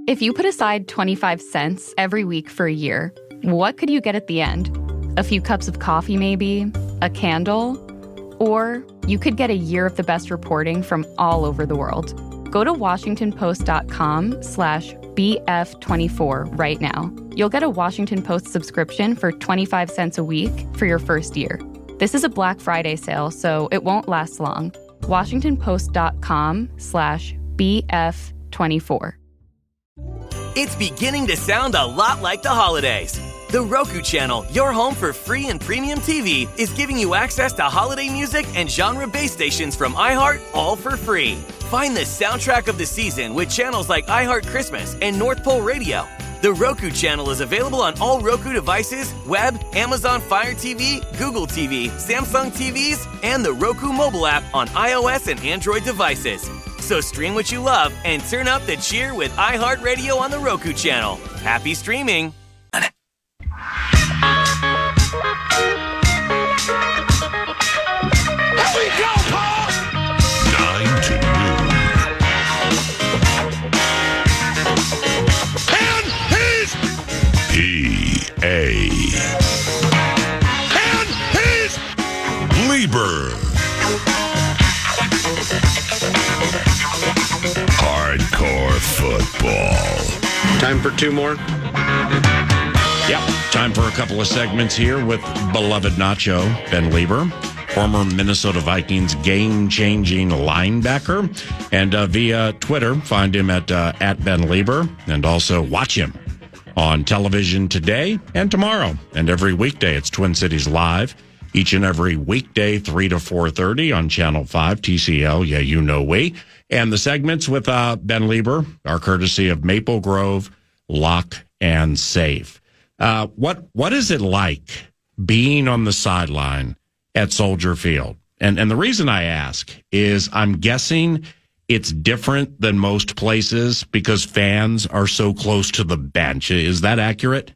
If you put aside 25 cents every week for a year, what could you get at the end? A few cups of coffee, maybe? A candle? Or you could get a year of the best reporting from all over the world. Go to WashingtonPost.com/BF24 right now. You'll get a Washington Post subscription for 25 cents a week for your first year. This is a Black Friday sale, so it won't last long. WashingtonPost.com/BF24. It's beginning to sound a lot like the holidays. The Roku channel, your home for free and premium TV, is giving you access to holiday music and genre-based stations from iHeart, all for free. Find the soundtrack of the season with channels like iHeart Christmas and North Pole Radio. The Roku channel is available on all Roku devices, web, Amazon Fire TV, Google TV, Samsung TVs, and the Roku mobile app on iOS and Android devices. So stream what you love and turn up the cheer with iHeartRadio on the Roku channel. Happy streaming! Here we go, Paul! 9 to noon. And he's... P.A. And he's... Leber. Hardcore football. Time for two more? Yep, time for a couple of segments here with beloved Nacho, Ben Leber, former Minnesota Vikings game-changing linebacker. And via Twitter, find him at Ben Leber, and also watch him on television today and tomorrow. And every weekday, it's Twin Cities Live, each and every weekday, 3 to 4:30 on Channel 5, TCL, yeah, you know we. And the segments with Ben Leber are courtesy of Maple Grove Lock and Safe. What is it like being on the sideline at Soldier Field? And the reason I ask is I'm guessing it's different than most places because fans are so close to the bench. Is that accurate?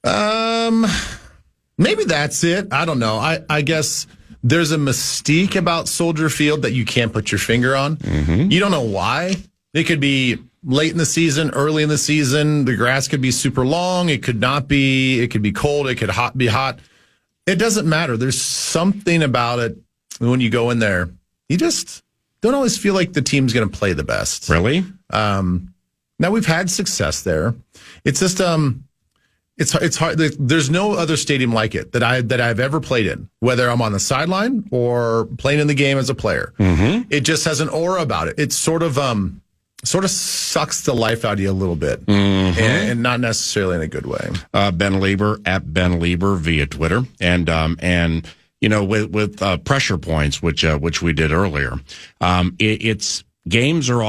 Maybe that's it. I don't know. I guess there's a mystique about Soldier Field that you can't put your finger on. Mm-hmm. You don't know why. It could be late in the season, early in the season. The grass could be super long. It could not be. It could be cold. It could be hot. It doesn't matter. There's something about it when you go in there. You just don't always feel like the team's going to play the best. Really? Now, we've had success there. It's just it's hard. There's no other stadium like it that I've ever played in, whether I'm on the sideline or playing in the game as a player. Mm-hmm. It just has an aura about it. It sort of sucks the life out of you a little bit, and not necessarily in a good way. Ben Leber at Ben Leber via Twitter, and you know with pressure points, which we did earlier. It's games are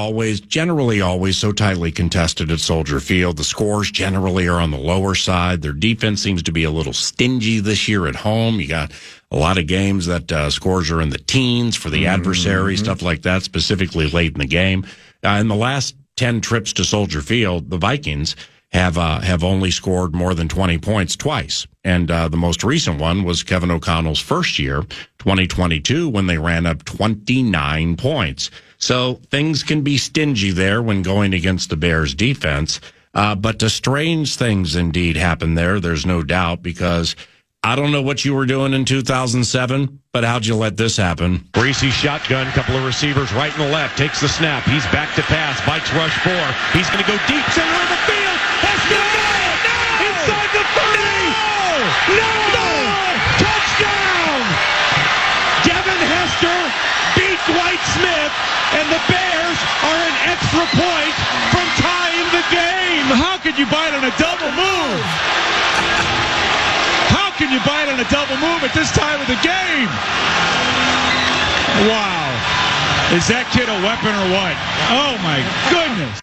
generally always so tightly contested at Soldier Field. The scores generally are on the lower side. Their defense seems to be a little stingy this year at home. You got a lot of games that scores are in the teens for the adversary, stuff like that, specifically late in the game. In the last 10 trips to Soldier Field, the Vikings have only scored more than 20 points twice. And the most recent one was Kevin O'Connell's first year, 2022, when they ran up 29 points. So things can be stingy there when going against the Bears defense. But strange things indeed happen there. There's no doubt, because I don't know what you were doing in 2007, but how'd you let this happen? Greasy shotgun, couple of receivers right and left, takes the snap, he's back to pass, Vikes rush 4, he's going to go deep center of the field, has no! Inside the 30! No! Touchdown! Devin Hester beat Dwight Smith, and the Bears are an extra point from tying the game. How could you bite on a double move? How can you bite on a double move at this time of the game? Wow. Is that kid a weapon or what? Oh, my goodness.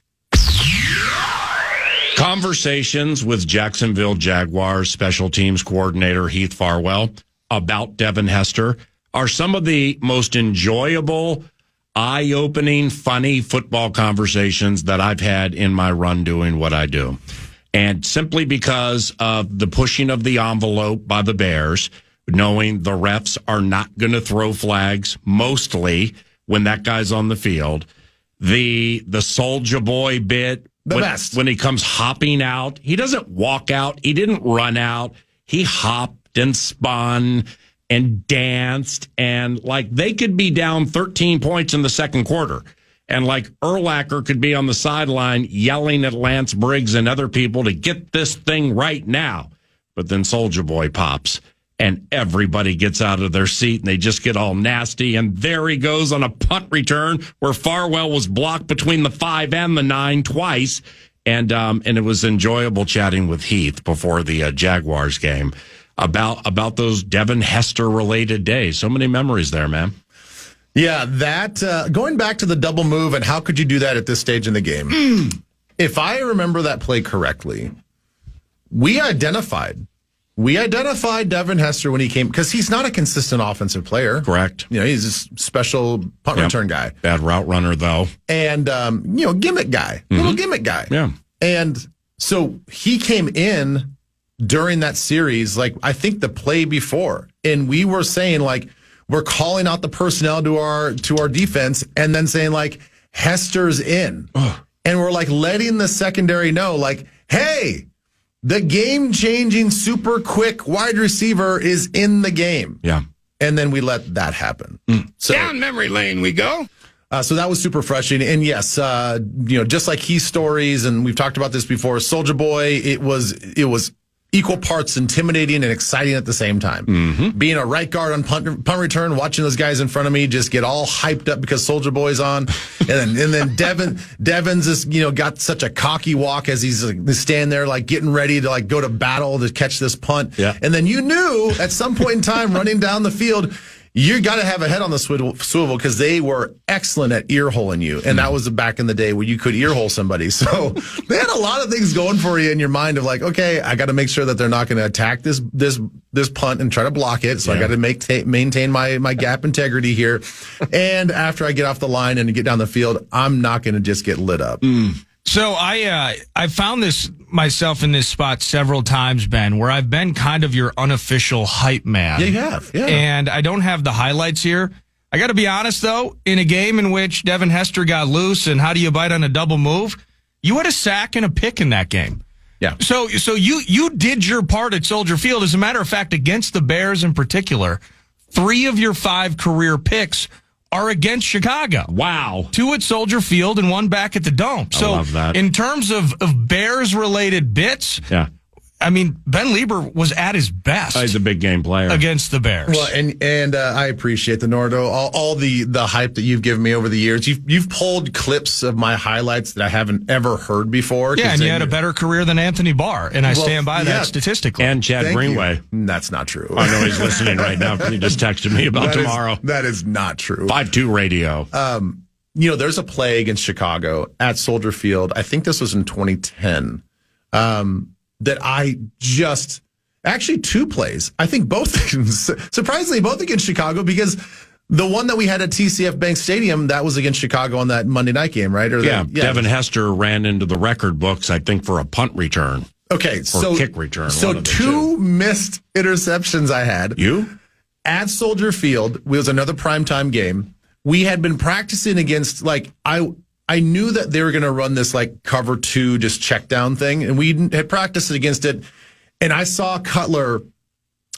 Conversations with Jacksonville Jaguars special teams coordinator Heath Farwell about Devin Hester are some of the most enjoyable, eye-opening, funny football conversations that I've had in my run doing what I do. And simply because of the pushing of the envelope by the Bears, knowing the refs are not going to throw flags mostly when that guy's on the field, the Soulja Boy bit best. When he comes hopping out, he doesn't walk out. He didn't run out. He hopped and spun and danced. And like they could be down 13 points in the second quarter. And like Urlacher could be on the sideline yelling at Lance Briggs and other people to get this thing right now. But then Soulja Boy pops and everybody gets out of their seat and they just get all nasty. And there he goes on a punt return where Farwell was blocked between the 5 and the 9 twice. And it was enjoyable chatting with Heath before the Jaguars game about those Devin Hester related days. So many memories there, man. Yeah, that going back to the double move and how could you do that at this stage in the game? If I remember that play correctly, we identified Devin Hester when he came, because he's not a consistent offensive player. Correct. You know, he's a special punt return guy. Bad route runner, though. And, gimmick guy. Little gimmick guy. Yeah. And so he came in during that series, like, I think the play before. And we were saying, like, we're calling out the personnel to our defense and then saying, like, Hester's in. Ugh. And we're, like, letting the secondary know, like, hey, the game-changing, super quick wide receiver is in the game. Yeah. And then we let that happen. So, Down memory lane we go. so that was super frustrating. And yes, just like Heath stories, and we've talked about this before, Soulja Boy, it was equal parts intimidating and exciting at the same time. Mm-hmm. Being a right guard on punt return, watching those guys in front of me just get all hyped up because Soulja Boy's on, and then Devin's just got such a cocky walk as he's standing there like getting ready to like go to battle to catch this punt. Yeah. And then you knew at some point in time running down the field, you got to have a head on the swivel because they were excellent at earholing you. And that was back in the day where you could earhole somebody. So they had a lot of things going for you in your mind of like, okay, I got to make sure that they're not going to attack this punt and try to block it. So I got to maintain my gap integrity here. And after I get off the line and get down the field, I'm not going to just get lit up. So I found this myself in this spot several times, Ben, where I've been kind of your unofficial hype man. Yeah, you have. Yeah. And I don't have the highlights here. I got to be honest, though, in a game in which Devin Hester got loose and how do you bite on a double move, you had a sack and a pick in that game. Yeah. So you did your part at Soldier Field. As a matter of fact, against the Bears in particular, 3 of your 5 career picks are against Chicago. Wow. 2 at Soldier Field and 1 back at the Dome. I love that. In terms of Bears-related bits, Yeah. I mean, Ben Leber was at his best He's a big game player. against the Bears. Well, and I appreciate the Nordo, all the hype that you've given me over the years. You've pulled clips of my highlights that I haven't ever heard before. Yeah, and you had a better career than Anthony Barr, and I stand by that statistically. And Chad Thank Greenway. you. That's not true. I know he's listening right now because he just texted me about tomorrow. That is not true. 5-2 radio. There's a play against Chicago at Soldier Field. I think this was in 2010. That I just actually 2 plays. I think both surprisingly both against Chicago because the one that we had at TCF Bank Stadium that was against Chicago on that Monday night game, right? Devin Hester ran into the record books, I think, for a punt return. Okay, so kick return. So 2 missed interceptions I had. You at Soldier Field. It was another primetime game. We had been practicing against I knew that they were going to run this like cover 2, just check down thing. And we had practiced against it. And I saw Cutler,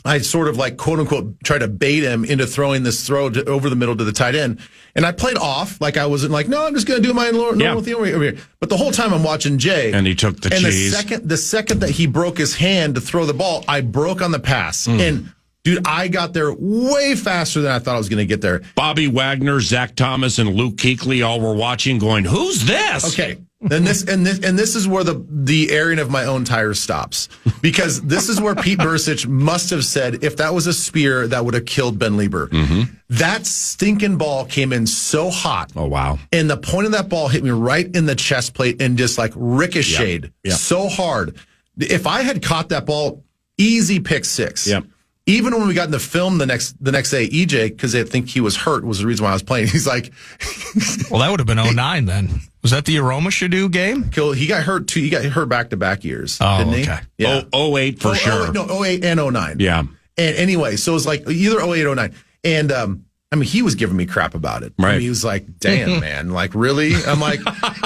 I sort of like quote unquote try to bait him into throwing this throw over the middle to the tight end. And I played off like I wasn't like, no, I'm just going to do my normal thing over here. But the whole time I'm watching Jay. And he took the cheese. The second that he broke his hand to throw the ball, I broke on the pass. And dude, I got there way faster than I thought I was going to get there. Bobby Wagner, Zach Thomas, and Luke Kuechly all were watching going, who's this? Okay. And this is where the airing of my own tires stops. Because this is where Pete Bursich must have said, if that was a spear, that would have killed Ben Leber. Mm-hmm. That stinking ball came in so hot. Oh, wow. And the point of that ball hit me right in the chest plate and just like ricocheted so hard. If I had caught that ball, easy pick 6. Yep. Even when we got in the film the next day, EJ, because they think he was hurt, was the reason why I was playing. He's like, well, that would have been 09 then. Was that the Aroma Shadu game? He got hurt too. He got hurt back-to-back years, didn't he? Okay. Yeah. 08 for sure. 08 and 09. Yeah. And anyway, so it was like either 08 or 09. And I mean, he was giving me crap about it. Right. I mean, he was like, damn, man, like, really? I'm like,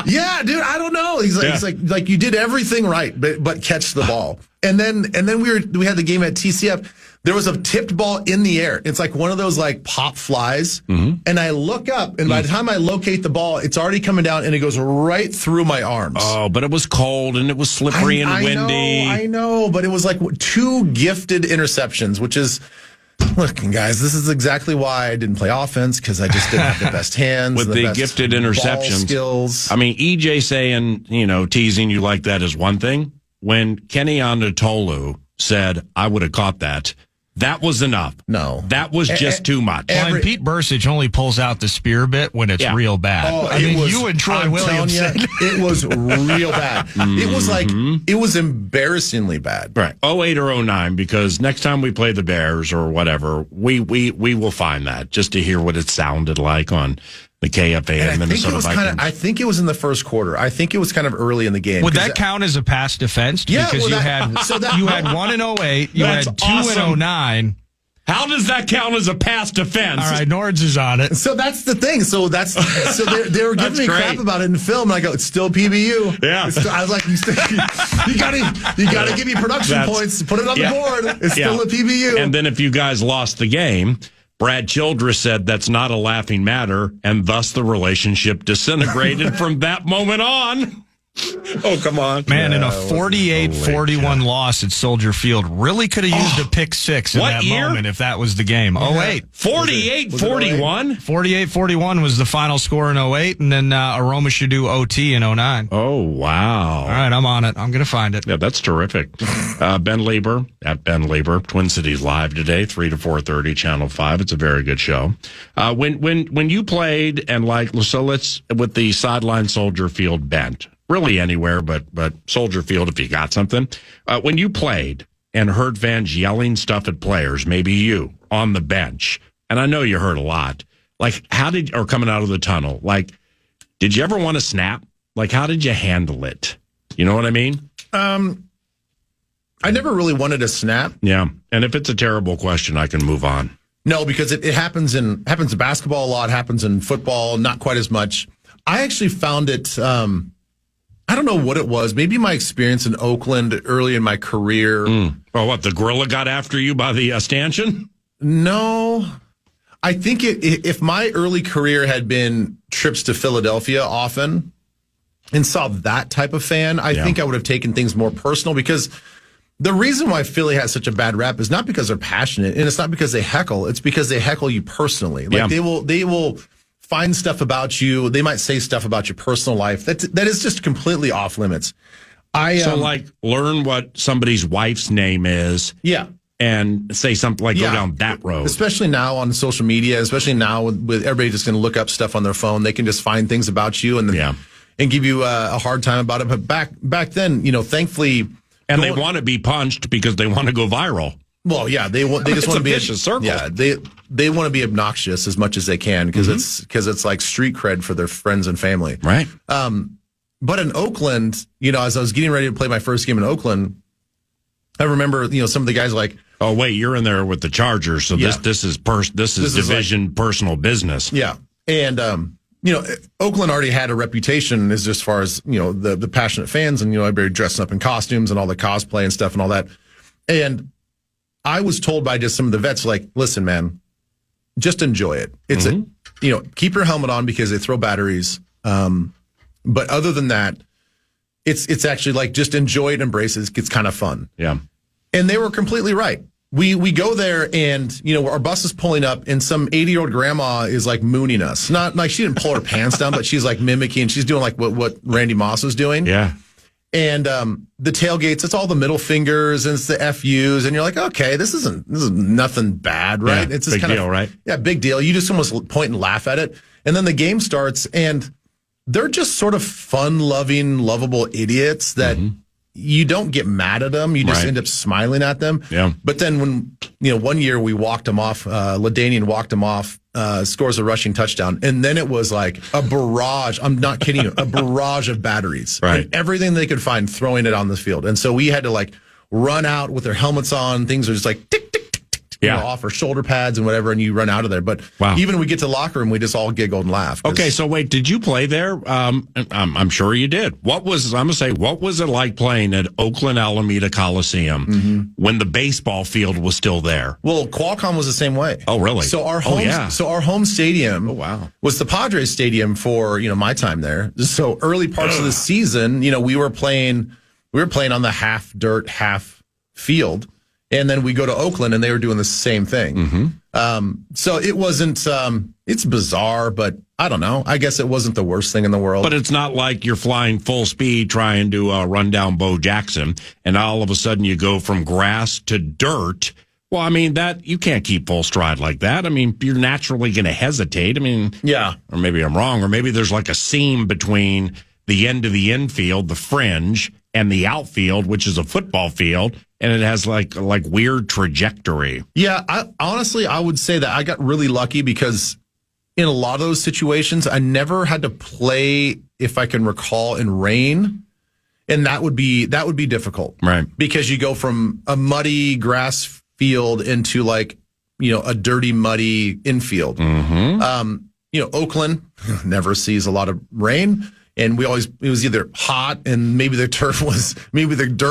yeah, dude, I don't know. He's like, you did everything right, but catch the ball. And then we had the game at TCF. There was a tipped ball in the air. It's like one of those like pop flies. Mm-hmm. And I look up, and by the time I locate the ball, it's already coming down, and it goes right through my arms. Oh, but it was cold, and it was slippery and windy. I know, but it was like 2 gifted interceptions, which is... Look, guys, this is exactly why I didn't play offense, because I just didn't have the best hands. With the gifted interceptions. Skills. I mean, EJ saying, teasing you like that is one thing. When Kenny Anatolu said, I would have caught that, that was enough. No. That was just too much. And Pete Bursich only pulls out the spear bit when it's real bad. Oh, I mean, you and Troy Williams said it was real bad. It was like, it was embarrassingly bad. Right. 08 or 09, because next time we play the Bears or whatever, we will find that just to hear what it sounded like on the KFAN Minnesota Vikings. I think it was in the first quarter. I think it was kind of early in the game. Would that count as a pass defense? Yeah, because you had 1 in 08, you had 2 in 09. How does that count as a pass defense? All right, Nords is on it. So that's the thing. So they were giving me crap about it in film, and I go, it's still PBU. Yeah. I was like, you gotta give me production points, put it on the board. It's still a PBU. And then if you guys lost the game, Brad Childress said that's not a laughing matter, and thus the relationship disintegrated from that moment on. Oh, come on. Man, in a 48-41 loss at Soldier Field, really could have used a pick six in that moment if that was the game. 08. 48-41? 48-41 was the final score in 08, and then Aroma should do OT in 09. Oh, wow. All right, I'm on it. I'm going to find it. Yeah, that's terrific. Ben Leber, at Ben Leber, Twin Cities Live today, 3 to 4:30, Channel 5. It's a very good show. When you played, and let's with the sideline Soldier Field bent, really anywhere, but Soldier Field if you got something. When you played and heard fans yelling stuff at players, maybe you, on the bench, and I know you heard a lot, like or coming out of the tunnel, like, did you ever want to snap? Like, how did you handle it? You know what I mean? I never really wanted to snap. Yeah, and if it's a terrible question, I can move on. No, because it happens in basketball a lot, happens in football, not quite as much. I actually found it... I don't know what it was. Maybe my experience in Oakland early in my career. Oh, what? The gorilla got after you by the stanchion? No. I think if my early career had been trips to Philadelphia often and saw that type of fan, I think I would have taken things more personal, because the reason why Philly has such a bad rap is not because they're passionate, and it's not because they heckle. It's because they heckle you personally. Like they will find stuff about you. They might say stuff about your personal life that is just completely off limits. Learn what somebody's wife's name is. Yeah. And say something like, go down that road. Especially now on social media, especially now with everybody just going to look up stuff on their phone. They can just find things about you and give you a hard time about it. But back then, thankfully. And they want to be punched because they want to go viral. Well, yeah, they just want to be a vicious circle. Yeah, they want to be obnoxious as much as they can, because it's like street cred for their friends and family. Right. But in Oakland, as I was getting ready to play my first game in Oakland, I remember, some of the guys like, oh wait, you're in there with the Chargers, so this is division like, personal business. Yeah, and Oakland already had a reputation as far as the passionate fans, and everybody dressing up in costumes and all the cosplay and stuff and all that, and I was told by just some of the vets, like, listen, man, just enjoy it. It's keep your helmet on because they throw batteries. But other than that, it's actually like, just enjoy it, embrace it. It's kind of fun. Yeah. And they were completely right. We go there and, our bus is pulling up and some 80-year-old grandma is like mooning us. Not like she didn't pull her pants down, but she's like mimicking. She's doing like what Randy Moss was doing. Yeah. And the tailgates, it's all the middle fingers and it's the FUs, and you're like, okay, this is nothing bad, right? Yeah, it's just big deal, right? Yeah, big deal. You just almost point and laugh at it, and then the game starts, and they're just sort of fun-loving, lovable idiots that you don't get mad at them. You just end up smiling at them. Yeah. But then when one year we walked him off, LaDainian walked him off. Scores a rushing touchdown, and then it was like a barrage. I'm not kidding you, a barrage of batteries, right? And everything they could find, throwing it on the field, and so we had to like run out with their helmets on. Things are just like tick tick tick tick. offer shoulder pads and whatever, and you run out of there. But even when we get to the locker room, we just all giggled and laughed. Okay, so wait, did you play there? I'm sure you did. What was it like playing at Oakland Alameda Coliseum when the baseball field was still there? Well, Qualcomm was the same way. Oh, really? So our home stadium was the Padres stadium for, my time there. So early parts of the season, we were playing on the half dirt, half field. And then we go to Oakland, and they were doing the same thing. So it wasn't. It's bizarre, but I don't know. I guess it wasn't the worst thing in the world. But it's not like you're flying full speed trying to run down Bo Jackson, and all of a sudden you go from grass to dirt. Well, I mean, that you can't keep full stride like that. I mean, you're naturally going to hesitate. I mean, or maybe I'm wrong, or maybe there's like a seam between the end of the infield, the fringe, and the outfield, which is a football field, and it has like weird trajectory. Yeah, I would say that I got really lucky because in a lot of those situations, I never had to play, if I can recall, in rain, and that would be difficult, right? Because you go from a muddy grass field into a dirty, muddy infield. Oakland never sees a lot of rain. And it was either hot and maybe the dirt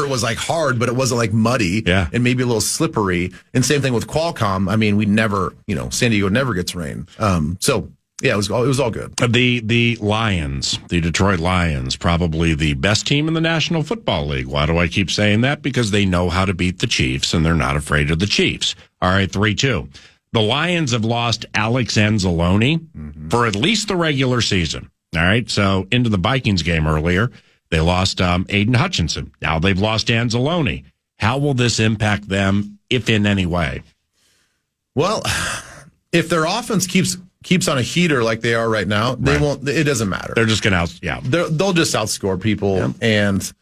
was like hard, but it wasn't like muddy and maybe a little slippery. And same thing with Qualcomm. I mean, we never, San Diego never gets rain. It was all good. The Lions, the Detroit Lions, probably the best team in the National Football League. Why do I keep saying that? Because they know how to beat the Chiefs and they're not afraid of the Chiefs. All right, 3-2. The Lions have lost Alex Anzalone for at least the regular season. All right, so into the Vikings game earlier, they lost Aiden Hutchinson. Now they've lost Anzalone. How will this impact them, if in any way? Well, if their offense keeps on a heater like they are right now, they won't. It doesn't matter. They're just going to they'll just outscore people, and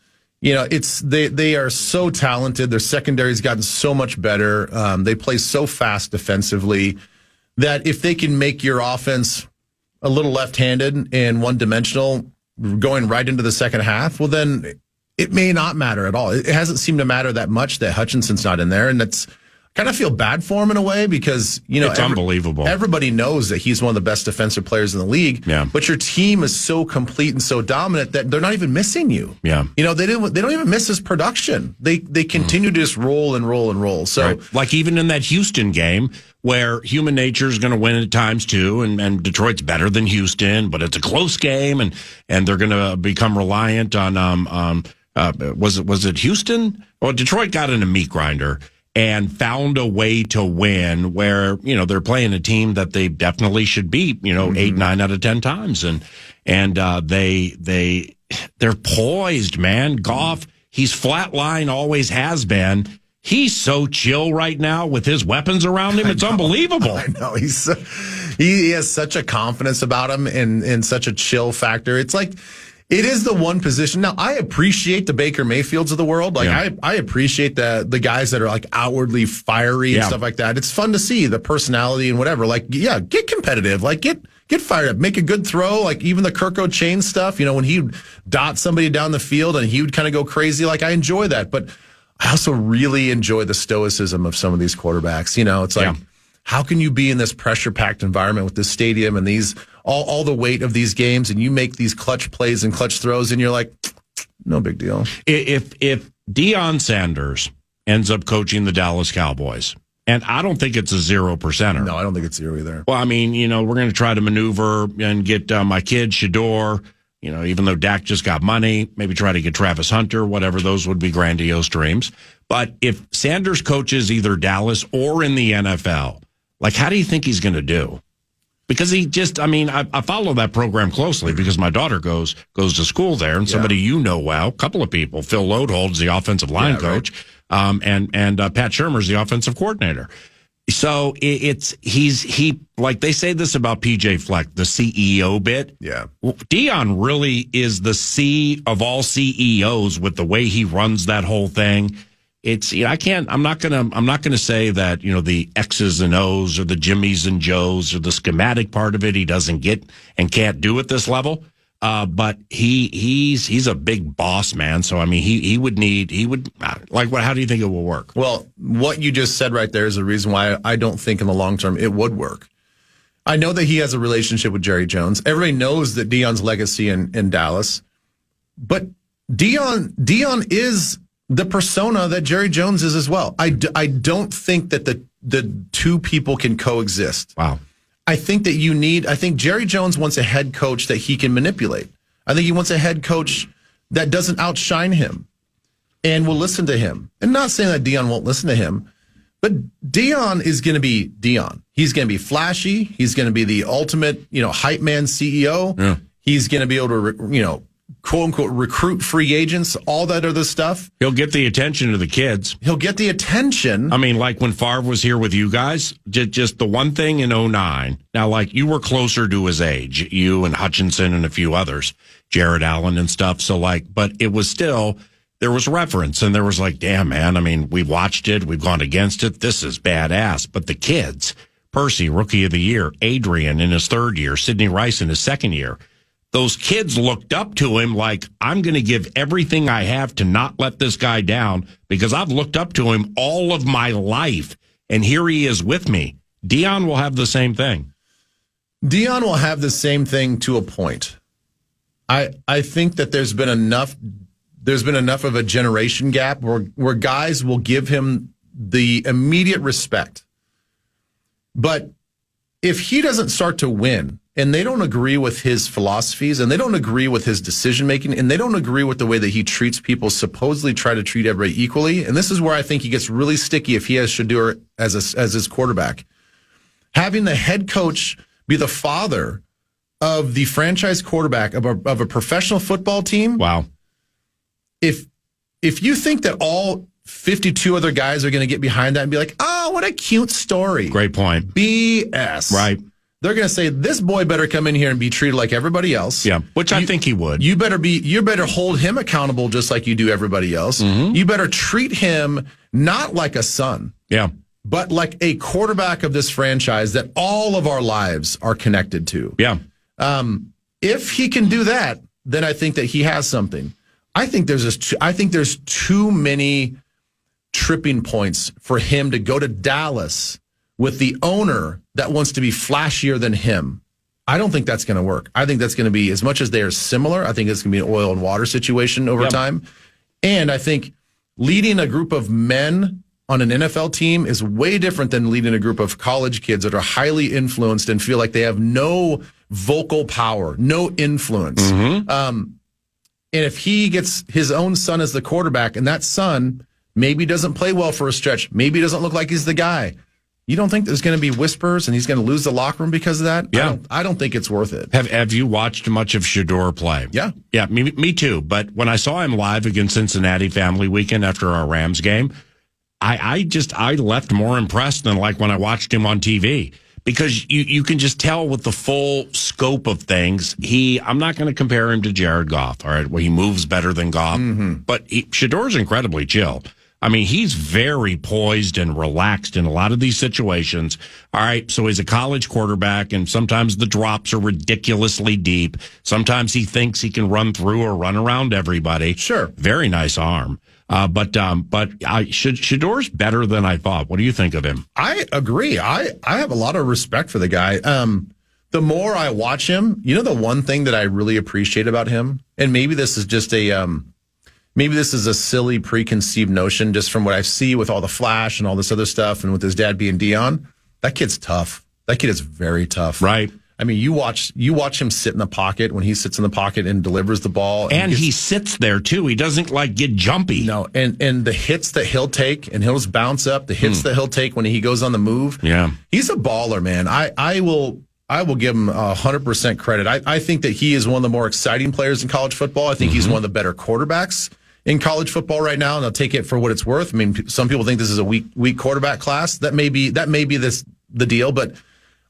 they are so talented. Their secondary's gotten so much better. They play so fast defensively that if they can make your offense a little left-handed and one-dimensional going right into the second half, well, then it may not matter at all. It hasn't seemed to matter that much that Hutchinson's not in there, and that's kind of feel bad for him in a way because, it's unbelievable. Everybody knows that he's one of the best defensive players in the league, but your team is so complete and so dominant that they're not even missing you. Yeah. They don't even miss his production. They continue to just roll and roll and roll. So like even in that Houston game, where human nature is going to win at times too, and Detroit's better than Houston, but it's a close game, and they're going to become reliant on was it Houston? Well, Detroit got in a meat grinder and found a way to win where they're playing a team that they definitely should beat 8, 9 out of 10 times, and they're poised, man. Goff, he's flatline, always has been. He's so chill right now with his weapons around him. It's unbelievable. I know. He has such a confidence about him and such a chill factor. It's like, it is the one position. Now, I appreciate the Baker Mayfields of the world. I appreciate the guys that are like outwardly fiery and stuff like that. It's fun to see the personality and whatever. Get competitive. Get fired up. Make a good throw. Like even the Kirko Chain stuff, when he would dot somebody down the field and he would kind of go crazy. I enjoy that. But I also really enjoy the stoicism of some of these quarterbacks. It's like, how can you be in this pressure-packed environment with this stadium and these all the weight of these games, and you make these clutch plays and clutch throws, and you're like, no big deal. If Deion Sanders ends up coaching the Dallas Cowboys, and I don't think it's a 0%er. No, I don't think it's 0 either. Well, I mean, we're going to try to maneuver and get my kid Shador. Even though Dak just got money, maybe try to get Travis Hunter, whatever, those would be grandiose dreams. But if Sanders coaches either Dallas or in the NFL, how do you think he's going to do? Because he just, I follow that program closely because my daughter goes to school there, and somebody well, a couple of people. Phil Lodehold's the offensive line coach, and Pat Shurmur's the offensive coordinator. So he they say this about PJ Fleck, the CEO bit. Yeah. Deion really is the C of all CEOs with the way he runs that whole thing. I'm not gonna say that, the X's and O's or the Jimmys and Joes or the schematic part of it he doesn't get and can't do at this level. But he's a big boss, man. So I mean, he would how do you think it will work? Well, what you just said right there is the reason why I don't think in the long term it would work. I know that he has a relationship with Jerry Jones. Everybody knows that Deion's legacy in Dallas, but Deion is the persona that Jerry Jones is as well. I don't think that the two people can coexist. Wow. I think Jerry Jones wants a head coach that he can manipulate. I think he wants a head coach that doesn't outshine him and will listen to him. And not saying that Deion won't listen to him, but Deion is going to be Deion. He's going to be flashy. He's going to be the ultimate, hype man CEO. Yeah. He's going to be able to, quote unquote, recruit free agents, all that other stuff. He'll get the attention of the kids. He'll get the attention. I mean, like when Favre was here with you guys, just the one thing in 2009. Now, like you were closer to his age, you and Hutchinson and a few others, Jared Allen and stuff. So but it was still, there was reference and there was like, damn, man. I mean, we watched it. We've gone against it. This is badass. But the kids, Percy, Rookie of the Year, Adrian in his third year, Sidney Rice in his second year. Those kids looked up to him like, I'm going to give everything I have to not let this guy down because I've looked up to him all of my life. And here he is with me. Deion will have the same thing. Deion will have the same thing to a point. I think that there's been enough of a generation gap where guys will give him the immediate respect. But if he doesn't start to win, and they don't agree with his philosophies, and they don't agree with his decision-making, and they don't agree with the way that he treats people, supposedly try to treat everybody equally. And this is where I think he gets really sticky if he has Shedeur as his quarterback. Having the head coach be the father of the franchise quarterback of a professional football team. Wow. If you think that all 52 other guys are going to get behind that and be like, oh, what a cute story. Great point. BS. Right. They're going to say, this boy better come in here and be treated like everybody else. Yeah, which I think he would. You better hold him accountable just like you do everybody else. Mm-hmm. You better treat him not like a son. Yeah. But like a quarterback of this franchise that all of our lives are connected to. Yeah. If he can do that, then I think that he has something. I think there's too many tripping points for him to go to Dallas with the owner that wants to be flashier than him. I don't think that's going to work. I think that's going to be, as much as they are similar, I think it's going to be an oil and water situation over time. And I think leading a group of men on an NFL team is way different than leading a group of college kids that are highly influenced and feel like they have no vocal power, no influence. Mm-hmm. And if he gets his own son as the quarterback and that son maybe doesn't play well for a stretch, maybe doesn't look like he's the guy, you don't think there's going to be whispers and he's going to lose the locker room because of that? Yeah. I don't think it's worth it. Have you watched much of Shedeur play? Yeah. Yeah, me too. But when I saw him live against Cincinnati Family Weekend after our Rams game, I left more impressed than like when I watched him on TV. Because you can just tell with the full scope of things, I'm not going to compare him to Jared Goff, all right, where he moves better than Goff. Mm-hmm. But Shedeur's incredibly chill. I mean, he's very poised and relaxed in a lot of these situations. All right, so he's a college quarterback, and sometimes the drops are ridiculously deep. Sometimes he thinks he can run through or run around everybody. Sure. Very nice arm. But Shedeur's better than I thought. What do you think of him? I agree. I have a lot of respect for the guy. The more I watch him, the one thing that I really appreciate about him, and maybe this is just maybe this is a silly preconceived notion just from what I see with all the flash and all this other stuff and with his dad being Deion, that kid's tough. That kid is very tough. Right. I mean, you watch him sit in the pocket when he sits in the pocket and delivers the ball. And he sits there, too. He doesn't, get jumpy. No, and the hits that he'll take, and he'll just bounce up, the hits that he'll take when he goes on the move. Yeah. He's a baller, man. I will give him 100% credit. I think that he is one of the more exciting players in college football. I think he's one of the better quarterbacks in college football right now, and I'll take it for what it's worth. I mean, some people think this is a weak quarterback class. That may be the deal, but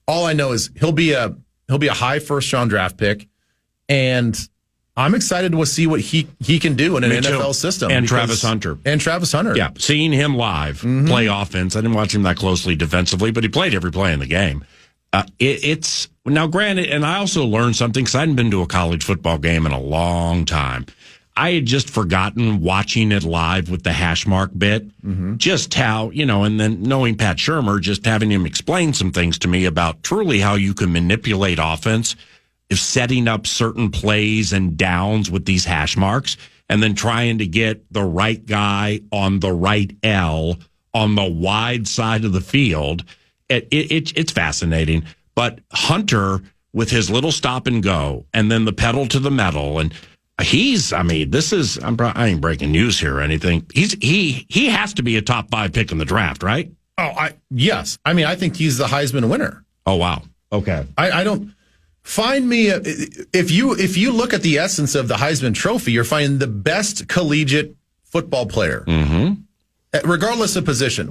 all I know is he'll be a high first-round draft pick, and I'm excited to see what he can do in an NFL system. And Travis Hunter. Yeah, seeing him live play offense. I didn't watch him that closely defensively, but he played every play in the game. It's now granted, and I also learned something because I hadn't been to a college football game in a long time. I had just forgotten watching it live with the hash mark bit, just how, and then knowing Pat Shurmur, just having him explain some things to me about truly how you can manipulate offense, if setting up certain plays and downs with these hash marks, and then trying to get the right guy on the right L on the wide side of the field. It's fascinating. But Hunter, with his little stop and go, and then the pedal to the metal, and I ain't breaking news here or anything. He has to be a top 5 pick in the draft, right? Yes. I think he's the Heisman winner. Oh, wow. Okay. I don't find me if you look at the essence of the Heisman Trophy, you're finding the best collegiate football player, regardless of position.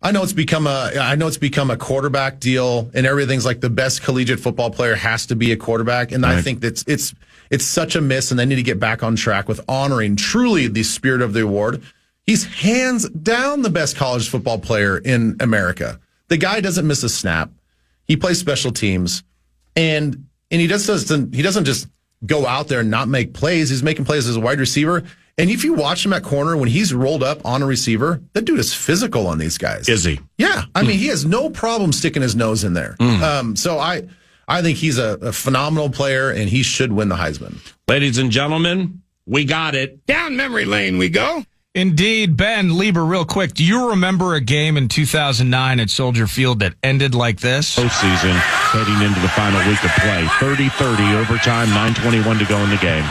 I know it's become a quarterback deal, and everything's like the best collegiate football player has to be a quarterback, and right. I think that it's such a miss, and they need to get back on track with honoring truly the spirit of the award. He's hands down the best college football player in America. The guy doesn't miss a snap. He plays special teams, and he doesn't just go out there and not make plays. He's making plays as a wide receiver. And if you watch him at corner when he's rolled up on a receiver, that dude is physical on these guys. Is he? Yeah. He has no problem sticking his nose in there. So I think he's a phenomenal player, and he should win the Heisman. Ladies and gentlemen, we got it. Down memory lane we go. Indeed. Ben, Leber, real quick, do you remember a game in 2009 at Soldier Field that ended like this? Postseason, heading into the final week of play. 30-30 overtime, 9:21 to go in the game.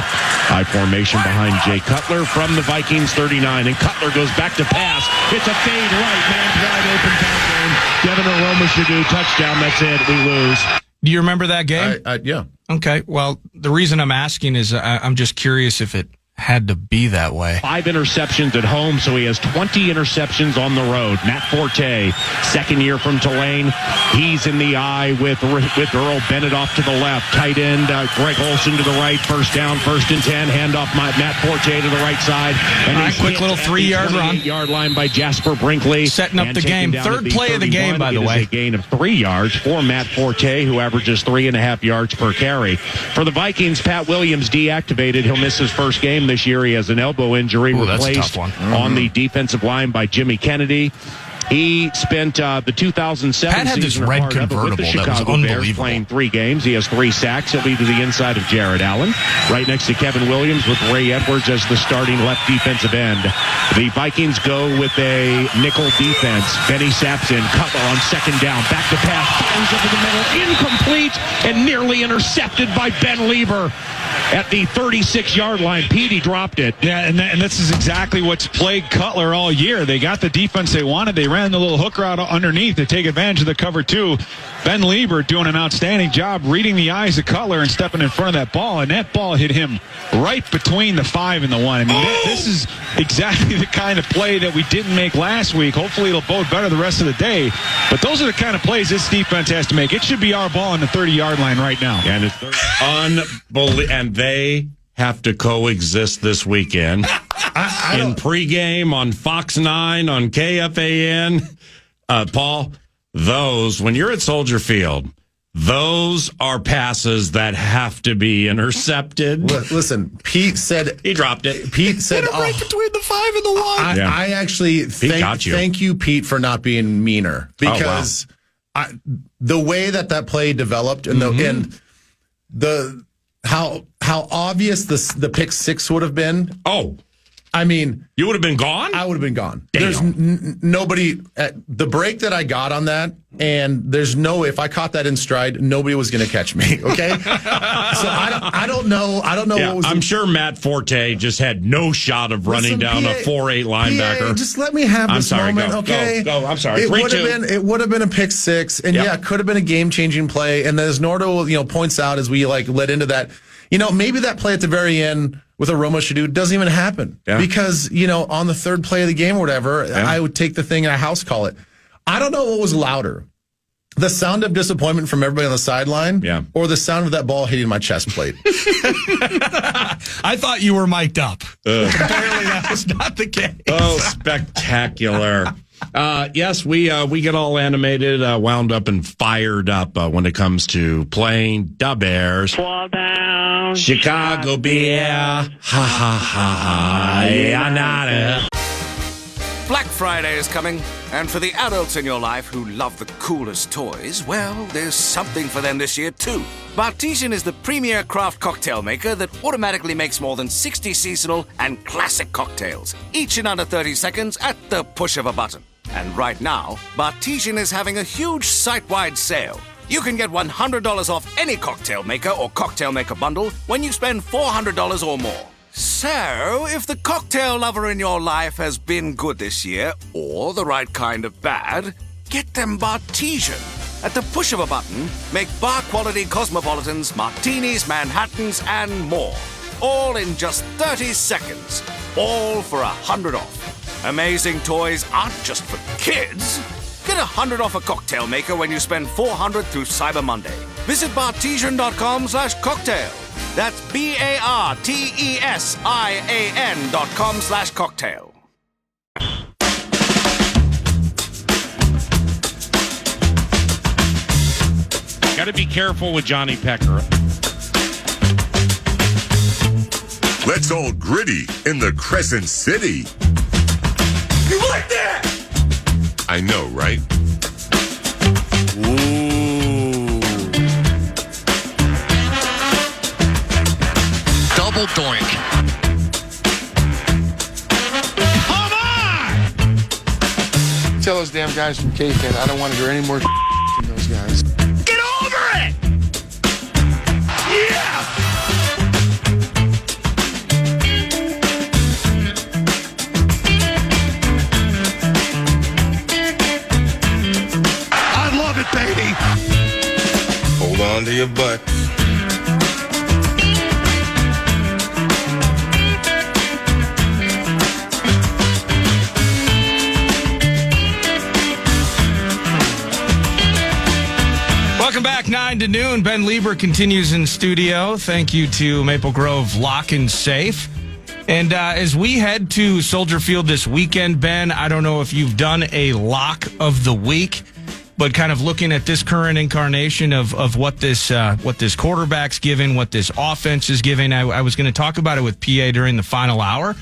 High formation behind Jay Cutler from the Vikings 39, and Cutler goes back to pass. It's a fade right, man, wide open pass game. Devin Aroma-Shadu, touchdown, that's it, we lose. Do you remember that game? Yeah. Okay, well, the reason I'm asking is I'm just curious if it had to be that way. 5 interceptions at home, so he has 20 interceptions on the road. Matt Forte, second year from Tulane. He's in the eye with Earl Bennett off to the left. Tight end, Greg Olson to the right. First down, 1st and 10. Handoff Matt Forte to the right side. And all right, quick little 3-yard run. 28-yard line by Jasper Brinkley. Setting up the game. Third play of the game, by the way. A gain of 3 yards for Matt Forte, who averages 3.5 yards per carry. For the Vikings, Pat Williams deactivated. He'll miss his first game this year. He has an elbow injury. Ooh, replaced on the defensive line by Jimmy Kennedy. He spent the 2007 Pat had this season red with the convertible that was Chicago Bears, unbelievable. playing 3 games. He has 3 sacks. He'll be to the inside of Jared Allen, right next to Kevin Williams with Ray Edwards as the starting left defensive end. The Vikings go with a nickel defense. Benny Sapson, Cutler on second down, back to pass, fires over the middle, incomplete, and nearly intercepted by Ben Leber. At the 36-yard line, Petey dropped it. Yeah, and this is exactly what's plagued Cutler all year. They got the defense they wanted. They ran the little hook route underneath to take advantage of the cover 2. Ben Leber doing an outstanding job reading the eyes of Cutler and stepping in front of that ball, and that ball hit him right between the 5 and the 1. This is exactly the kind of play that we didn't make last week. Hopefully it'll bode better the rest of the day. But those are the kind of plays this defense has to make. It should be our ball on the 30-yard line right now. And it's unbelievable. And they have to coexist this weekend in pregame on Fox 9, on KFAN. Paul, when you're at Soldier Field, those are passes that have to be intercepted. Listen, Pete said he dropped it. Pete said right between the 5 and the 1. I actually thank you, Pete, for not being meaner, because the way that play developed and how obvious the pick 6 would have been. Oh, you would have been gone? I would have been gone. Damn. There's nobody at the break that I got on that, and there's no, if I caught that in stride, nobody was going to catch me. Okay. So I don't know. Yeah, what was. I'm sure Matt Forte just had no shot of running down a 4'8" linebacker. PA, just let me have this moment, okay? Go. I'm sorry. It would have been a pick 6, and it could have been a game-changing play. And as Nordo, points out as we led into that, maybe that play at the very end with Aroma-Shadu doesn't even happen because, on the 3rd play of the game or whatever, I would take the thing and a house call it. I don't know what was louder. The sound of disappointment from everybody on the sideline, or the sound of that ball hitting my chest plate. I thought you were mic'd up. Apparently that was not the case. Oh, spectacular. Yes, we get all animated, wound up, and fired up when it comes to playing the Bears. Fall down. Chicago beer. Ha, ha, ha, ha. Yeah, nada. Black Friday is coming, and for the adults in your life who love the coolest toys, well, there's something for them this year, too. Bartesian is the premier craft cocktail maker that automatically makes more than 60 seasonal and classic cocktails, each in under 30 seconds at the push of a button. And right now, Bartesian is having a huge site-wide sale. You can get $100 off any cocktail maker or cocktail maker bundle when you spend $400 or more. So, if the cocktail lover in your life has been good this year, or the right kind of bad, get them Bartesian. At the push of a button, make bar-quality cosmopolitans, martinis, Manhattans, and more. All in just 30 seconds. All for $100 off. Amazing toys aren't just for kids. Get $100 off a cocktail maker when you spend $400 through Cyber Monday. Visit bartesian.com/cocktail. That's BARTESIAN.com/cocktail. Got to be careful with Johnny Pecker. Let's all gritty in the Crescent City. You like that? I know, right? Double doink. Come on! Tell those damn guys from KFAN I don't want to hear any more from those guys. Get over it! Yeah! I love it, baby. Hold on to your butt. Welcome back, 9 to noon. Ben Leber continues in studio. Thank you to Maple Grove Lock and Safe. And as we head to Soldier Field this weekend, Ben, I don't know if you've done a lock of the week, but kind of looking at this current incarnation of what this quarterback's giving, what this offense is giving. I was going to talk about it with PA during the final hour.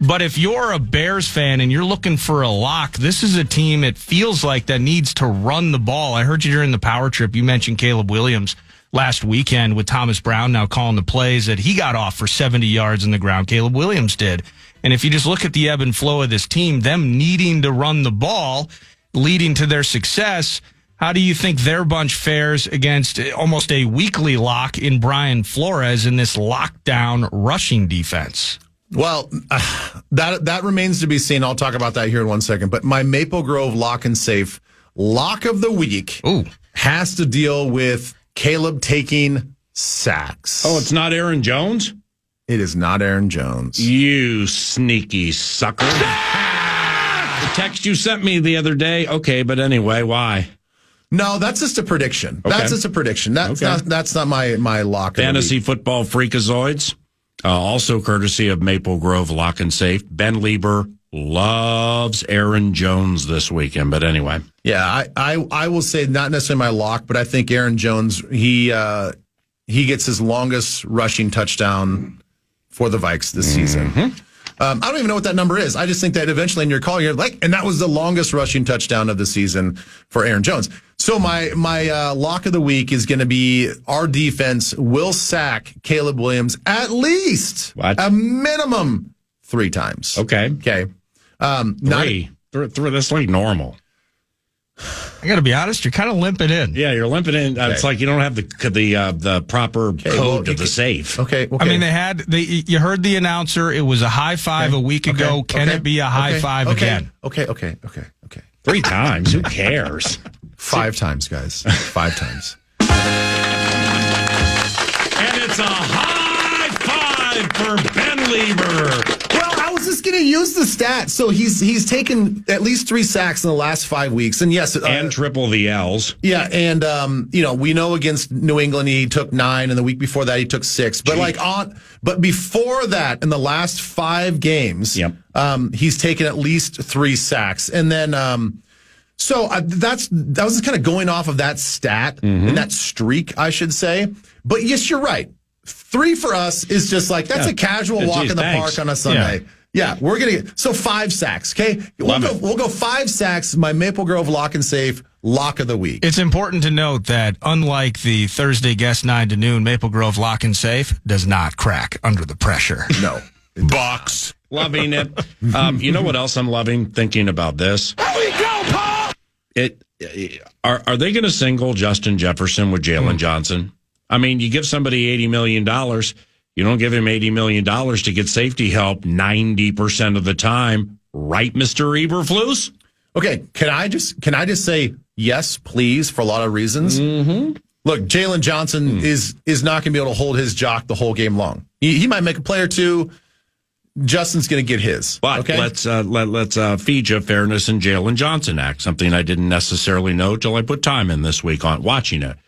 But if you're a Bears fan and you're looking for a lock, this is a team, it feels like, that needs to run the ball. I heard you during the power trip. You mentioned Caleb Williams last weekend with Thomas Brown now calling the plays that he got off for 70 yards in the ground. Caleb Williams did. And if you just look at the ebb and flow of this team, them needing to run the ball, leading to their success, how do you think their bunch fares against almost a weekly lock in Brian Flores in this lockdown rushing defense? Well, that remains to be seen. I'll talk about that here in 1 second. But my Maple Grove Lock and Safe lock of the week has to deal with Caleb taking sacks. Oh, it's not Aaron Jones? It is not Aaron Jones. You sneaky sucker. The text you sent me the other day. Okay, but anyway, why? No, that's just a prediction. Okay. That's just a prediction. That's not my lock. Fantasy football freakazoids. Also courtesy of Maple Grove Lock and Safe. Ben Leber loves Aaron Jones this weekend. But anyway. Yeah, I will say not necessarily my lock, but I think Aaron Jones, he gets his longest rushing touchdown for the Vikes this season. I don't even know what that number is. I just think that eventually in your call, you're like, and that was the longest rushing touchdown of the season for Aaron Jones. So my lock of the week is going to be our defense will sack Caleb Williams at least a minimum 3 times. Okay. 3. That's like normal. I got to be honest, you're kind of limping in. Yeah, you're limping in. It's like you don't have the proper code to the safe. Okay. I mean, you heard the announcer. It was a high five a week ago. Can it be a high five again? Okay. 3 times. Who cares? 5 times, guys. 5 times. And it's a high five for Ben Leber. Well, I was just going to use the stat. So he's taken at least 3 sacks in the last 5 weeks, and yes, and triple the L's. Yeah, and we know against New England he took 9, and the week before that he took 6. But but before that, in the last 5 games, he's taken at least 3 sacks, and then that was kind of going off of that stat and that streak, I should say. But yes, you're right. 3 for us is just like, that's a casual walk in the park on a Sunday. Yeah, we're going to get, 5 sacks, okay? We'll go 5 sacks, my Maple Grove Lock and Safe Lock of the Week. It's important to note that unlike the Thursday guest 9 to noon, Maple Grove Lock and Safe does not crack under the pressure. No. Box. Loving it. You know what else I'm loving? Thinking about this. Here we go, Paul! Are they going to single Justin Jefferson with Jalen Johnson? I mean, you give somebody $80 million. You don't give him $80 million to get safety help 90% of the time. Right, Mr. Eberflus? Okay, can I just say yes, please, for a lot of reasons? Mm-hmm. Look, Jalen Johnson is not going to be able to hold his jock the whole game long. He might make a play or two. Justin's going to get his. But okay? let's feed you Fairness and Jalen Johnson Act, something I didn't necessarily know till I put time in this week on watching it.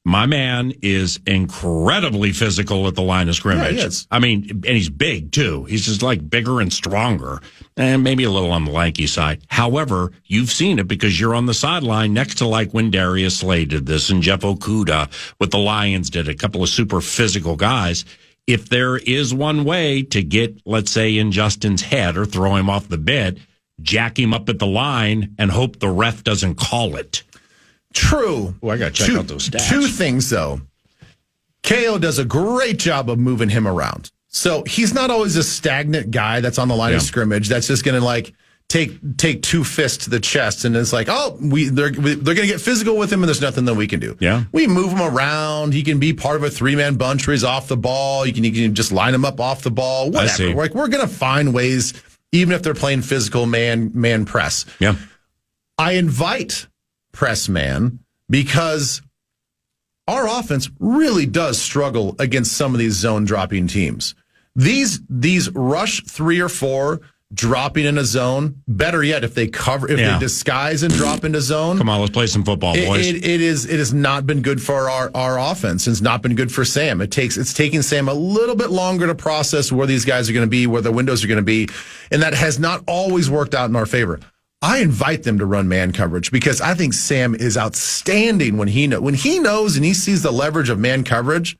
My man is incredibly physical at the line of scrimmage. Yeah, he is. I mean, and he's big, too. He's just like bigger and stronger, and maybe a little on the lanky side. However, you've seen it because you're on the sideline next to like when Darius Slay did this and Jeff Okudah with the Lions did, a couple of super physical guys. If there is one way to get, let's say, in Justin's head or throw him off the bit, jack him up at the line and hope the ref doesn't call it. True. Oh, I got to check out those stats. 2 things, though. KO does a great job of moving him around. So he's not always a stagnant guy that's on the line of scrimmage that's just going to, like, take 2 fists to the chest and it's like, they're going to get physical with him and there's nothing that we can do. Yeah. We move him around. He can be part of a 3-man bunch where he's off the ball. You can just line him up off the ball. Whatever. Like, we're going to find ways, even if they're playing physical man press. Yeah. I invite press man because our offense really does struggle against some of these zone dropping teams. These rush 3 or 4 dropping in a zone. Better yet, if they they disguise and drop into zone. Come on, let's play some football, boys. It has not been good for our offense. It's not been good for Sam. It's taking Sam a little bit longer to process where these guys are going to be, where the windows are going to be, and that has not always worked out in our favor. I invite them to run man coverage because I think Sam is outstanding when he knows and he sees the leverage of man coverage.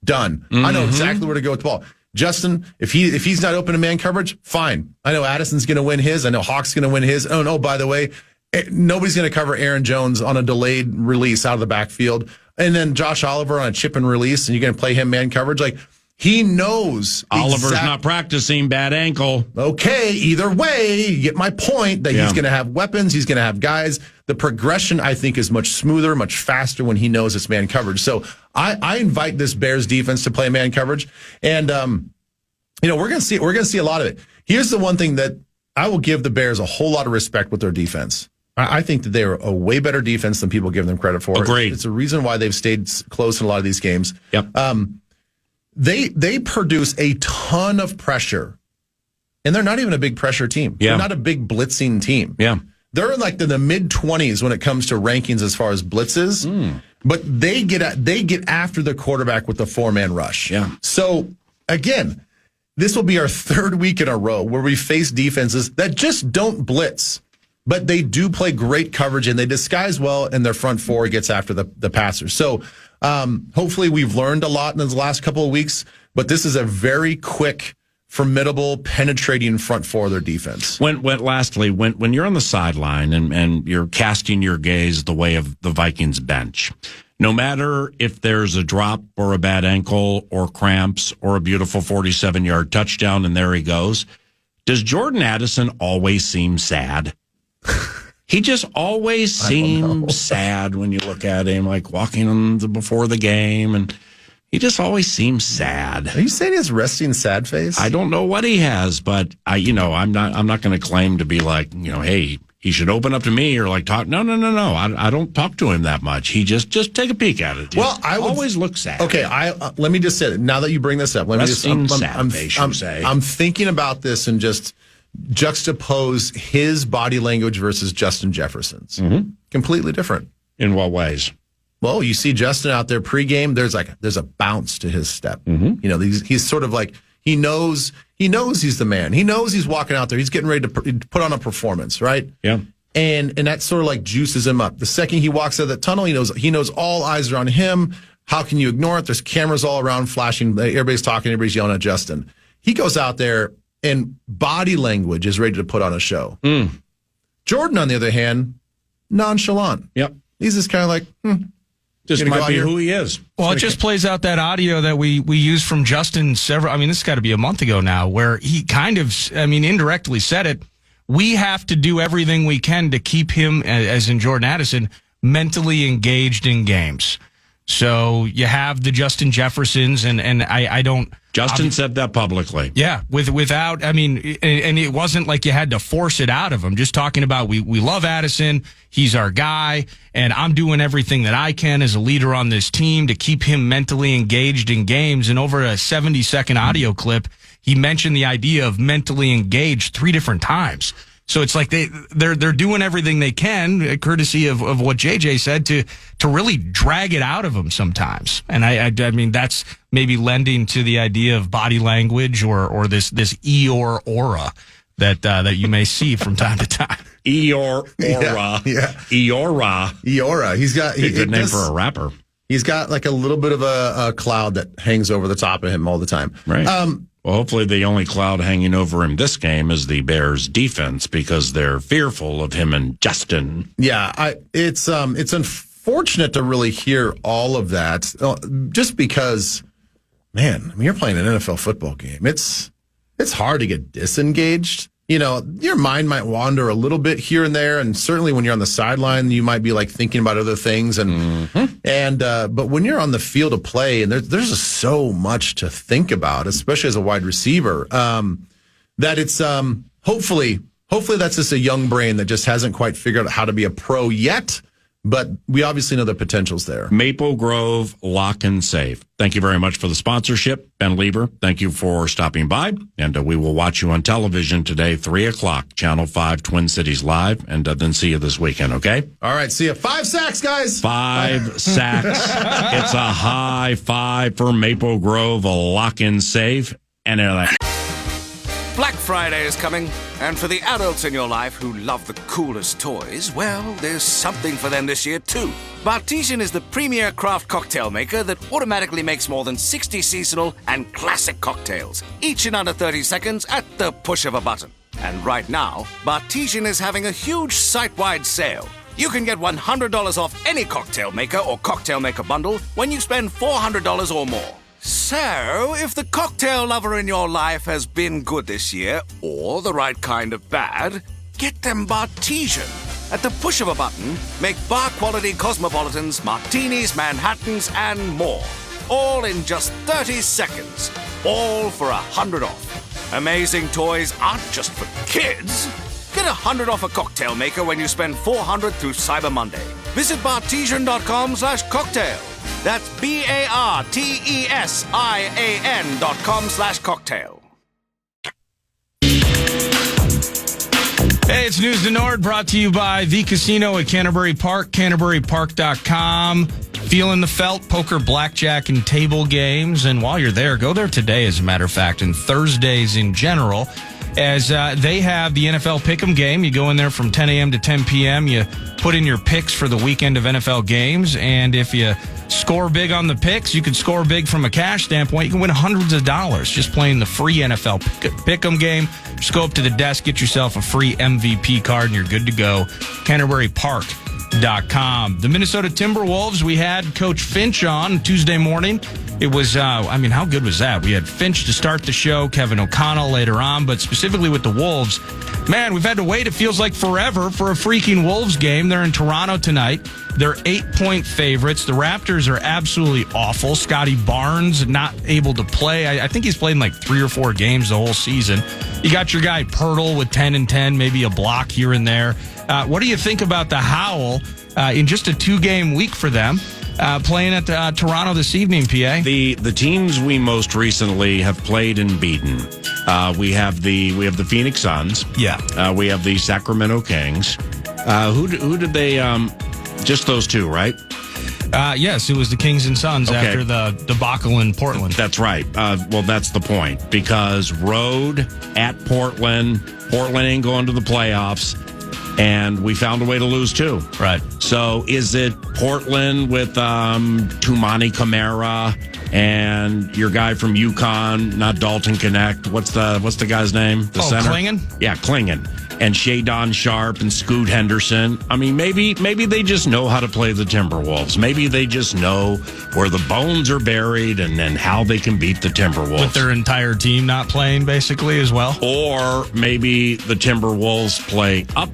Done. Mm-hmm. I know exactly where to go with the ball. Justin, if he's not open to man coverage, fine. I know Addison's going to win his. I know Hawk's going to win his. Oh, no, by the way, nobody's going to cover Aaron Jones on a delayed release out of the backfield. And then Josh Oliver on a chip and release, and you're going to play him man coverage. Like, he knows. Oliver's not practicing, bad ankle. Okay, either way, you get my point that he's going to have weapons. He's going to have guys. The progression, I think, is much smoother, much faster when he knows it's man coverage. So I invite this Bears defense to play man coverage, and we're going to see a lot of it. Here's the one thing that I will give the Bears a whole lot of respect with their defense. I think that they are a way better defense than people give them credit for. Agreed. It's a reason why they've stayed close in a lot of these games. Yep. They produce a ton of pressure, and they're not even a big pressure team. Yeah. They're not a big blitzing team. Yeah. They're in like the mid-20s when it comes to rankings as far as blitzes, but they get after the quarterback with the 4-man rush. Yeah. So, again, this will be our 3rd week in a row where we face defenses that just don't blitz, but they do play great coverage, and they disguise well, and their front 4 gets after the passers. So, hopefully we've learned a lot in the last couple of weeks, but this is a very quick, formidable, penetrating front 4 of their defense. Lastly, when you're on the sideline and you're casting your gaze the way of the Vikings bench, no matter if there's a drop or a bad ankle or cramps or a beautiful 47-yard touchdown and there he goes, does Jordan Addison always seem sad? He just always seems sad when you look at him, like walking on before the game, and he just always seems sad. Are you saying he has resting sad face? I don't know what he has, but I'm not going to claim to be like, hey, he should open up to me or like talk. No. I don't talk to him that much. He just take a peek at it. Well, I would always look sad. Okay, let me just say it. Now that you bring this up, let me just. I'm thinking about this and just juxtapose his body language versus Justin Jefferson's. Mm-hmm. Completely different. In what ways? Well, you see Justin out there pregame. There's a bounce to his step. Mm-hmm. You know, he's sort of like he knows he's the man. He knows he's walking out there. He's getting ready to put on a performance, right? Yeah. And that sort of like juices him up. The second he walks out of that tunnel, he knows all eyes are on him. How can you ignore it? There's cameras all around flashing. Everybody's talking. Everybody's yelling at Justin. He goes out there and body language is ready to put on a show. Jordan, on the other hand, nonchalant. Yep. He's just kind of like, just might be who he is. Well, it just plays out that audio that we used from Justin this has got to be a month ago now, where he kind of, indirectly said it. We have to do everything we can to keep him, as in Jordan Addison, mentally engaged in games. So you have the Justin Jeffersons, and I don't. Justin said that publicly. Yeah, without, and it wasn't like you had to force it out of him. Just talking about we love Addison, he's our guy, and I'm doing everything that I can as a leader on this team to keep him mentally engaged in games. And over a 70-second audio clip, he mentioned the idea of mentally engaged 3 different times. So it's like they're doing everything they can, courtesy of what JJ said, to really drag it out of them sometimes. And I mean that's maybe lending to the idea of body language or this Eeyore aura that you may see from time to time. Eeyore aura, yeah. Eeyora. He's got a good name for a rapper. He's got like a little bit of a cloud that hangs over the top of him all the time. Right. Well, hopefully the only cloud hanging over him this game is the Bears' defense because they're fearful of him and Justin. Yeah, it's unfortunate to really hear all of that, just because, man, you're playing an NFL football game. It's hard to get disengaged. You know, your mind might wander a little bit here and there, and certainly when you're on the sideline, you might be like thinking about other things. But when you're on the field of play, and there's just so much to think about, especially as a wide receiver, that it's hopefully that's just a young brain that just hasn't quite figured out how to be a pro yet. But we obviously know the potential's there. Maple Grove Lock and Safe. Thank you very much for the sponsorship. Ben Leber, thank you for stopping by. And we will watch you on television today, 3 o'clock, Channel 5, Twin Cities Live, and then see you this weekend, okay? All right, see you. 5 sacks, guys. 5 sacks. It's a high 5 for Maple Grove Lock and Safe. And Black Friday is coming, and for the adults in your life who love the coolest toys, well, there's something for them this year too. Bartesian is the premier craft cocktail maker that automatically makes more than 60 seasonal and classic cocktails, each in under 30 seconds at the push of a button. And right now, Bartesian is having a huge site-wide sale. You can get $100 off any cocktail maker or cocktail maker bundle when you spend $400 or more. So, if the cocktail lover in your life has been good this year, or the right kind of bad, get them Bartesian. At the push of a button, make bar-quality cosmopolitans, martinis, Manhattans, and more. All in just 30 seconds. All for $100 off. Amazing toys aren't just for kids. Get $100 off a cocktail maker when you spend $400 through Cyber Monday. Visit bartesian.com/cocktail. That's BARTESIAN.com/cocktail. Hey, it's News to Nord brought to you by The Casino at Canterbury Park, CanterburyPark.com. Feeling the felt, poker, blackjack, and table games. And while you're there, go there today, as a matter of fact, and Thursdays in general, as they have the NFL Pick'em game. You go in there from 10 a.m. to 10 p.m. You put in your picks for the weekend of NFL games, and if you score big on the picks, you can score big from a cash standpoint. You can win hundreds of dollars just playing the free NFL Pick'em game. Just go up to the desk, get yourself a free MVP card, and you're good to go. CanterburyPark.com. The Minnesota Timberwolves, we had Coach Finch on Tuesday morning. It was, how good was that? We had Finch to start the show, Kevin O'Connell later on, but specifically with the Wolves, man, we've had to wait, it feels like forever, for a freaking Wolves game. They're in Toronto tonight. They're 8-point favorites. The Raptors are absolutely awful. Scotty Barnes not able to play. I think he's played in like 3 or 4 games the whole season. You got your guy Pirtle with 10 and 10, maybe a block here and there. What do you think about the Howl in just a 2-game week for them? Playing at Toronto this evening, PA. The teams we most recently have played and beaten. We have the Phoenix Suns. Yeah. We have the Sacramento Kings. Who did they? Just those two, right? Yes, it was the Kings and Suns after the debacle in Portland. That's right. Well, that's the point, because road at Portland ain't going to the playoffs, and we found a way to lose too. Right. So is it Portland with Tumani Kamara and your guy from UConn, not Dalton Connect? What's the guy's name? The center? Klingon? Yeah, Klingon. And Shadon Sharp and Scoot Henderson. I mean, maybe they just know how to play the Timberwolves. Maybe they just know where the bones are buried and then how they can beat the Timberwolves. With their entire team not playing, basically, as well? Or maybe the Timberwolves play up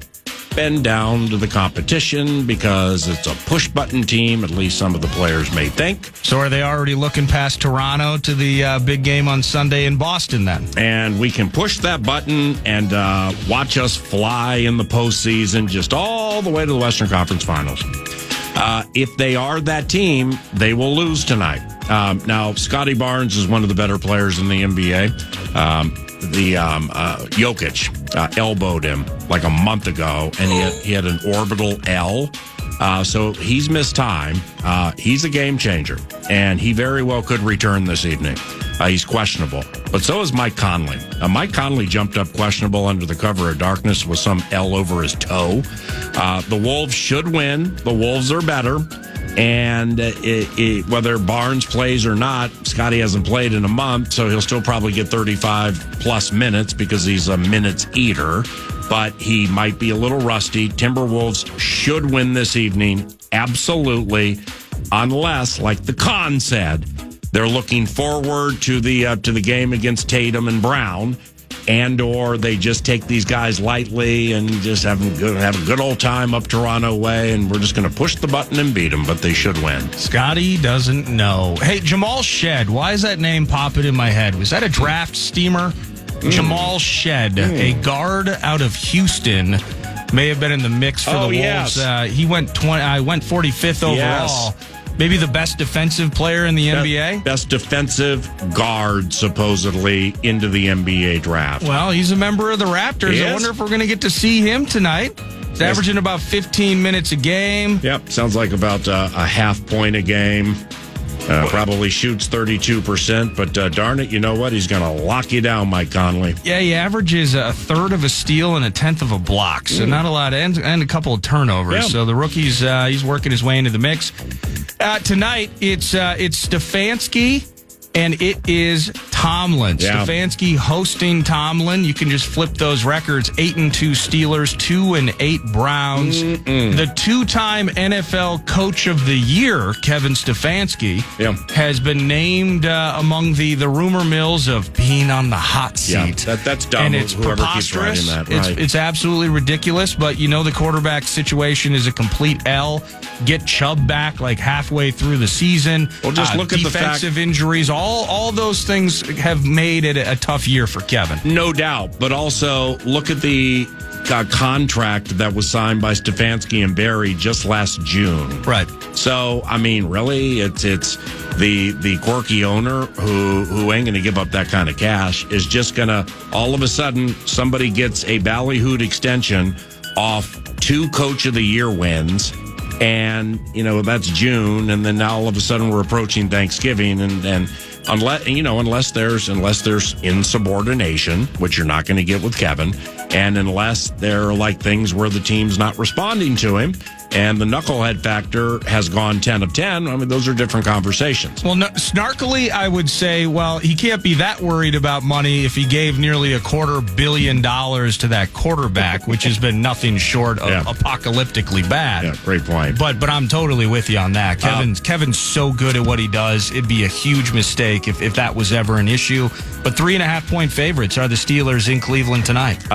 and down to the competition because it's a push-button team, at least some of the players may think. So are they already looking past Toronto to the big game on Sunday in Boston then? And we can push that button and watch us fly in the postseason just all the way to the Western Conference Finals. If they are that team, they will lose tonight. Now, Scotty Barnes is one of the better players in the NBA. Jokic elbowed him like a month ago, and he had an orbital L. So he's missed time. He's a game changer, and he very well could return this evening. He's questionable. But so is Mike Conley. Mike Conley jumped up questionable under the cover of darkness with some L over his toe. The Wolves should win. The Wolves are better. And whether Barnes plays or not, Scotty hasn't played in a month, so he'll still probably get 35-plus minutes because he's a minutes eater. But he might be a little rusty. Timberwolves should win this evening, absolutely, unless, like the Con said, they're looking forward to the game against Tatum and Brown, and or they just take these guys lightly and just have a good old time up Toronto way, and we're just going to push the button and beat them, but they should win. Scotty doesn't know. Hey, Jamal Shed, why is that name popping in my head? Was that a draft steamer? Jamal Shed, a guard out of Houston, may have been in the mix for the Wolves. Yes. He went 45th overall. Yes. Maybe the best defensive player in the NBA? Best defensive guard, supposedly, into the NBA draft. Well, he's a member of the Raptors. Yes. I wonder if we're going to get to see him tonight. He's averaging about 15 minutes a game. Yep, sounds like about a half point a game. Probably shoots 32%, but darn it, you know what? He's going to lock you down, Mike Conley. Yeah, he averages a third of a steal and a tenth of a block, so not a lot, and a couple of turnovers. Yeah. So the rookie's he's working his way into the mix. Tonight, it's Stefanski, and it is Tomlin. Yeah. Stefanski hosting Tomlin. You can just flip those records. 8-2 Steelers, 2-8 Browns. The 2-time NFL Coach of the Year, Kevin Stefanski, has been named among the rumor mills of being on the hot seat. Yeah, that's dumb. And it's whoever keeps writing preposterous. that. Right. It's absolutely ridiculous, but you know the quarterback situation is a complete L. Get Chubb back like halfway through the season. Well, just look at the fact, defensive injuries. All those things have made it a tough year for Kevin. No doubt. But also, look at the contract that was signed by Stefanski and Barry just last June. Right. So, I mean, really, it's the quirky owner who ain't going to give up that kind of cash is just going to, all of a sudden, somebody gets a ballyhooed extension off 2 Coach of the Year wins. And, you know, that's June. And then now all of a sudden we're approaching Thanksgiving. And unless there's insubordination, which you're not going to get with Kevin, and unless there are like things where the team's not responding to him, and the knucklehead factor has gone 10 of 10, I mean, those are different conversations. Well, snarkily, I would say, well, he can't be that worried about money if he gave nearly $250 million to that quarterback, which has been nothing short of apocalyptically bad. Yeah, great point. But I'm totally with you on that. Kevin's so good at what he does. It'd be a huge mistake if that was ever an issue. But 3.5-point favorites are the Steelers in Cleveland tonight.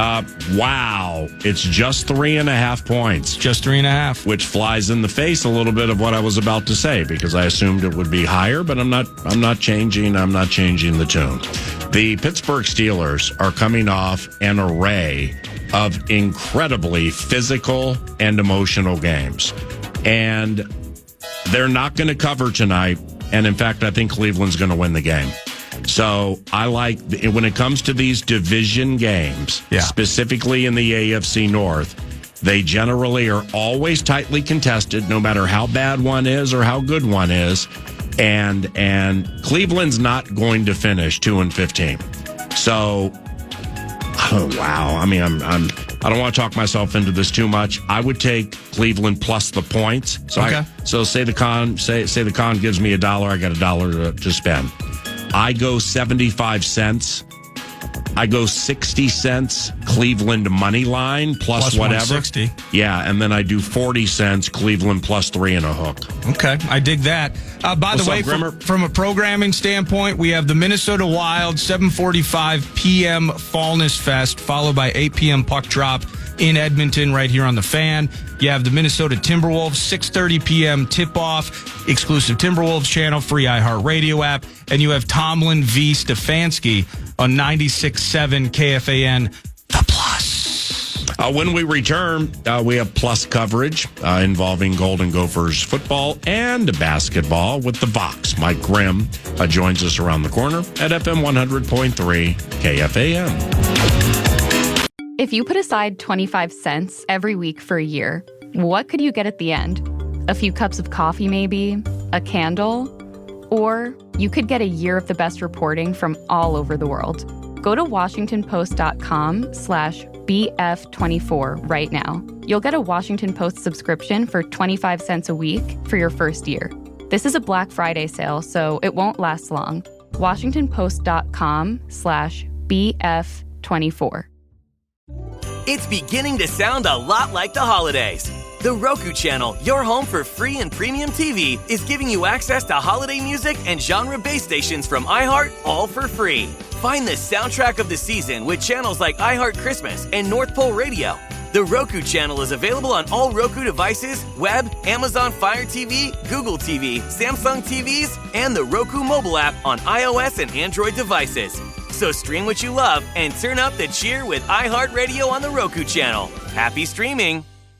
Wow. It's just 3.5 points. Just 3.5. which flies in the face a little bit of what I was about to say because I assumed it would be higher, but I'm not changing the tune. The Pittsburgh Steelers are coming off an array of incredibly physical and emotional games. And they're not going to cover tonight. And in fact, I think Cleveland's going to win the game. So I like, when it comes to these division games, specifically in the AFC North, they generally are always tightly contested, no matter how bad one is or how good one is. And Cleveland's not going to finish 2-15. So, oh, wow. I mean, I don't want to talk myself into this too much. I would take Cleveland plus the points. So say the con gives me $1. I got $1 to spend. I go 75 cents. I go 60 cents Cleveland money line plus whatever. 160. Yeah, and then I do 40 cents Cleveland plus 3 and a hook. Okay, I dig that. By the way, from a programming standpoint, we have the Minnesota Wild 7:45 p.m. Fallness Fest, followed by 8 p.m. puck drop in Edmonton right here on the Fan. You have the Minnesota Timberwolves 6:30 p.m. tip-off, exclusive Timberwolves channel, free iHeartRadio app, and you have Tomlin v. Stefanski on 96.7 KFAN, The Plus. When we return, we have plus coverage involving Golden Gophers football and basketball with the Vox. Mike Grimm joins us around the corner at FM 100.3 KFAN. If you put aside 25 cents every week for a year, what could you get at the end? A few cups of coffee maybe? A candle? Or you could get a year of the best reporting from all over the world. Go to WashingtonPost.com/BF24 right now. You'll get a Washington Post subscription for 25 cents a week for your first year. This is a Black Friday sale, so it won't last long. WashingtonPost.com/BF24. It's beginning to sound a lot like the holidays. The Roku channel, your home for free and premium TV, is giving you access to holiday music and genre-based stations from iHeart, all for free. Find the soundtrack of the season with channels like iHeart Christmas and North Pole Radio. The Roku channel is available on all Roku devices, web, Amazon Fire TV, Google TV, Samsung TVs, and the Roku mobile app on iOS and Android devices. So stream what you love and turn up the cheer with iHeartRadio on the Roku channel. Happy streaming!